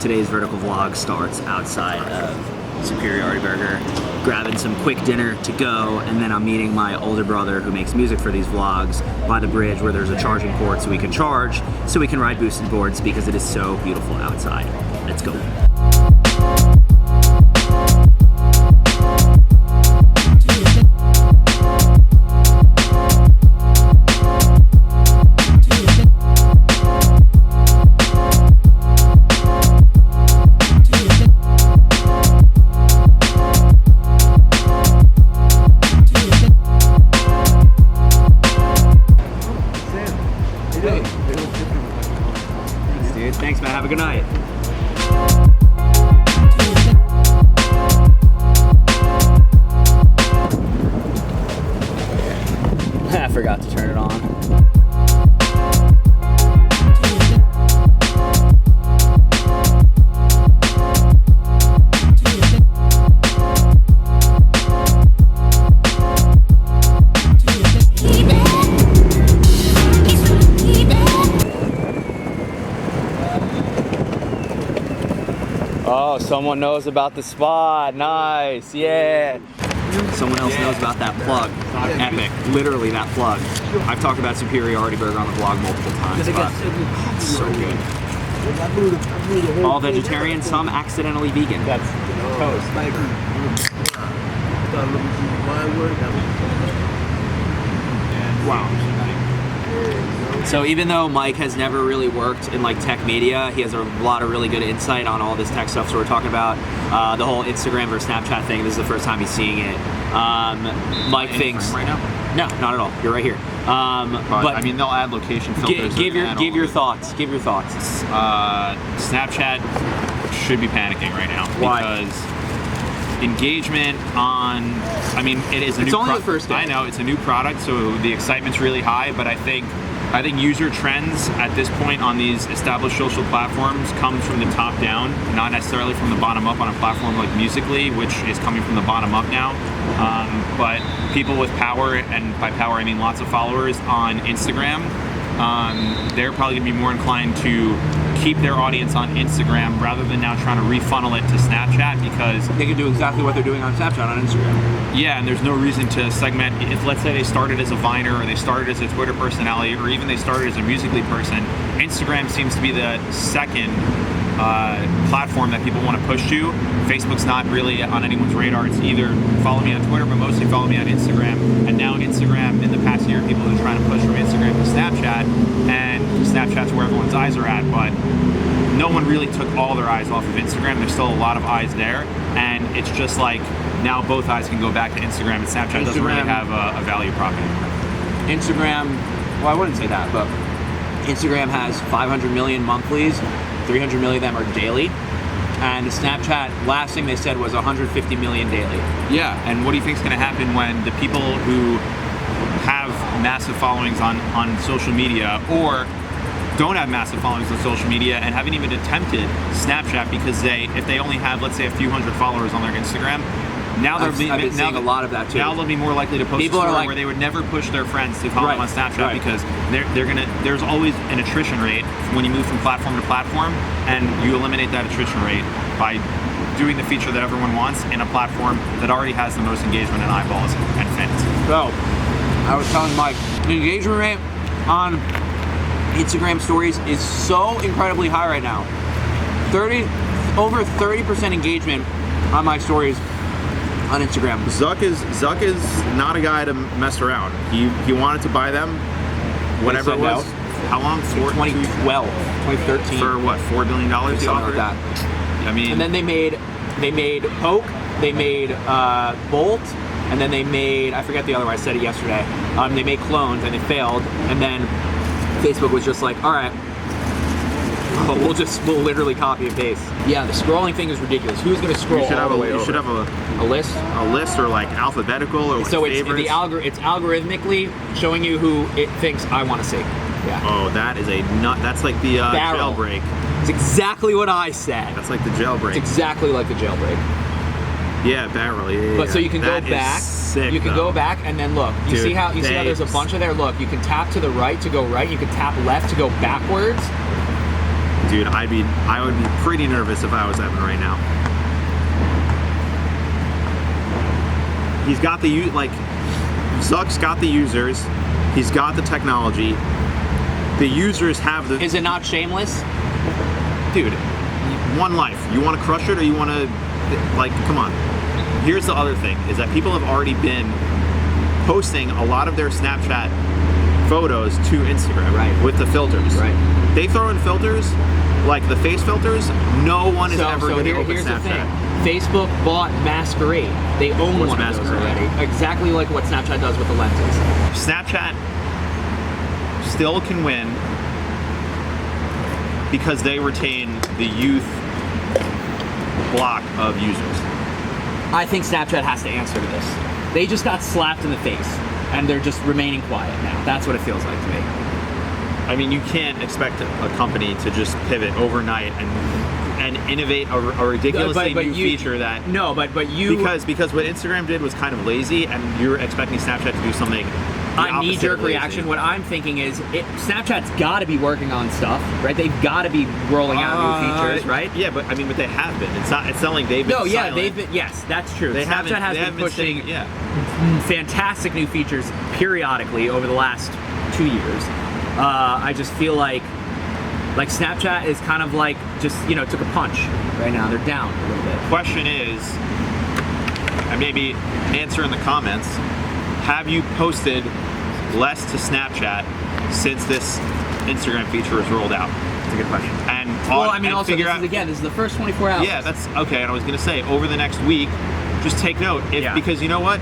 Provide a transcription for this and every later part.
Today's vertical vlog starts outside of Superiority Burger, grabbing some quick dinner to go, and then I'm meeting my older brother who makes music for these vlogs by the bridge where there's a charging port so we can charge, so we can ride boosted boards because it is so beautiful outside. Let's go. Thanks, man. Have a good night. I forgot to turn it on. Oh, someone knows about the spot. Nice, yeah. Someone else knows about that plug. Epic, literally that plug. I've talked about Superiority Burger on the vlog multiple times, but it's so good. All vegetarian, some accidentally vegan. That's toast. Wow. So even though Mike has never really worked in like tech media, he has a lot of really good insight on all this tech stuff. So we're talking about the whole Instagram versus Snapchat thing. This is the first time he's seeing it. Mike thinks right now. No, not at all. You're right here. But I mean, they'll add location filters. Give your thoughts. Give your thoughts. Snapchat should be panicking right now. Why? Because engagement on, I mean, it is a new product. It's only the first day. I know, it's a new product, so the excitement's really high, but I think user trends at this point on these established social platforms comes from the top down, not necessarily from the bottom up on a platform like Musical.ly, which is coming from the bottom up now. But people with power, and by power I mean lots of followers on Instagram, they're probably gonna be more inclined to keep their audience on Instagram rather than now trying to refunnel it to Snapchat, because They can do exactly what they're doing on Snapchat on Instagram. yeah, and there's no reason to segment. If let's say they started as a Viner, or they started as a Twitter personality, or even they started as a Musical.ly person, Instagram seems to be the second platform that people want to push to. Facebook's not really on anyone's radar. It's either follow me on Twitter, but mostly follow me on Instagram. And now Instagram, in the past year, people have been trying to push from Instagram to Snapchat, and Snapchat's where everyone's eyes are at, but no one really took all their eyes off of Instagram. There's still a lot of eyes there, and it's just like now both eyes can go back to Instagram, and Snapchat doesn't really have a value prop anymore. Instagram, well, I wouldn't say that, but Instagram has 500 million monthlies, 300 million of them are daily, and Snapchat, last thing they said was 150 million daily. Yeah, and what do you think is going to happen when the people who have massive followings on social media, or don't have massive followings on social media and haven't even attempted Snapchat because if they only have, let's say, a few hundred followers on their Instagram, now I've been seeing a lot of that too. Now they'll be more likely to post People a story like, where they would never push their friends to follow them on Snapchat, right. because there's always an attrition rate when you move from platform to platform, and you eliminate that attrition rate by doing the feature that everyone wants in a platform that already has the most engagement and eyeballs and fans. So, I was telling Mike, the engagement rate on Instagram stories is so incredibly high right now. Over 30% engagement on my stories on Instagram. Zuck is not a guy to mess around. He wanted to buy them, whatever it was. How long? 2012, 2013. For what? $4 billion? Something like that. I mean, and then they made Poke, they made Bolt, and then they made, I forget the other one. I said it yesterday. They made clones and it failed, and then Facebook was just like, all right, we'll literally copy and paste. Yeah, the scrolling thing is ridiculous. Who's going to scroll? You should have a list. A list, or like alphabetical, or so favorites. it's algorithmically showing you who it thinks I want to see. Yeah. Oh, that is that's like the jailbreak. It's exactly what I said. That's like the jailbreak. It's exactly like the jailbreak. Yeah, barrel. Yeah, but so you can go back. Sick, you can go back and then look. You see how there's a bunch of there. Look, you can tap to the right to go right. You can tap left to go backwards. Dude, I would be pretty nervous if I was Evan right now. He's got the Zuck's got the users. He's got the technology. The users have the. Is it not shameless? Dude, one life. You want to crush it, or you want to, come on. Here's the other thing: is that people have already been posting a lot of their Snapchat photos to Instagram, right, with the filters. Right. They throw in filters, like the face filters. No one is ever going to open here's Snapchat. The thing. Facebook bought Masquerade. They own What's one of those Masquerade? already. Exactly like what Snapchat does with the lenses. Snapchat still can win because they retain the youth block of users. I think Snapchat has to answer to this. They just got slapped in the face, and they're just remaining quiet now. That's what it feels like to me. I mean, you can't expect a company to just pivot overnight and innovate a ridiculously new feature that. No, but you because what Instagram did was kind of lazy, and you're expecting Snapchat to do something. A knee-jerk reaction. What I'm thinking is, Snapchat's got to be working on stuff, right? They've got to be rolling out new features, right? Yeah, but I mean, but they have been. It's not like they've been. No, yeah, silent. they've been. Yes, that's true. Snapchat has been pushing fantastic new features periodically over the last 2 years. I just feel like Snapchat is kind of like just took a punch right now. They're down a little bit. Question is, and maybe answer in the comments, have you posted less to Snapchat since this Instagram feature was rolled out? That's a good question. And this is the first 24 hours. Yeah, that's okay. And I was gonna say, over the next week, just take note, because you know what,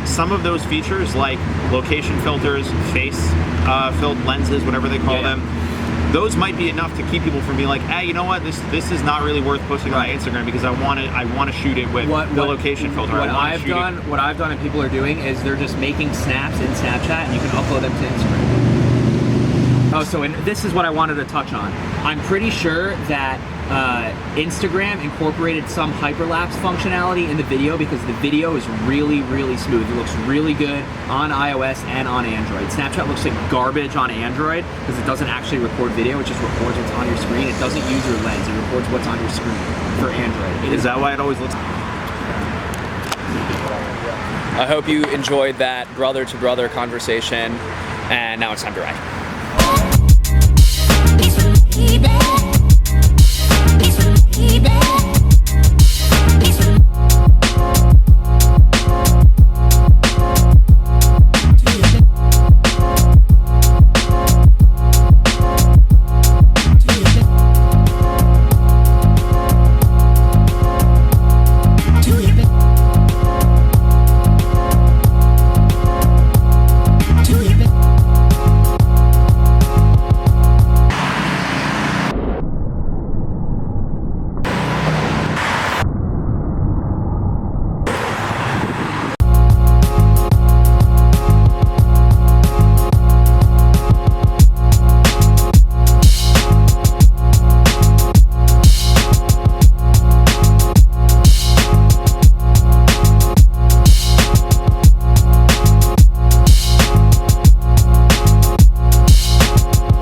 some of those features like location filters, face filled lenses, whatever they call them, those might be enough to keep people from being like, hey, you know what, this is not really worth posting on my Instagram because I want to shoot it with the location filter. What I've done and people are doing is they're just making snaps in Snapchat and you can upload them to Instagram. Oh, this is what I wanted to touch on. I'm pretty sure that Instagram incorporated some hyperlapse functionality in the video because the video is really, really smooth. It looks really good on iOS and on Android. Snapchat looks like garbage on Android because it doesn't actually record video. It just records what's on your screen. It doesn't use your lens. It records what's on your screen for Android. Is that why it always looks... I hope you enjoyed that brother-to-brother conversation, and now it's time to ride. It's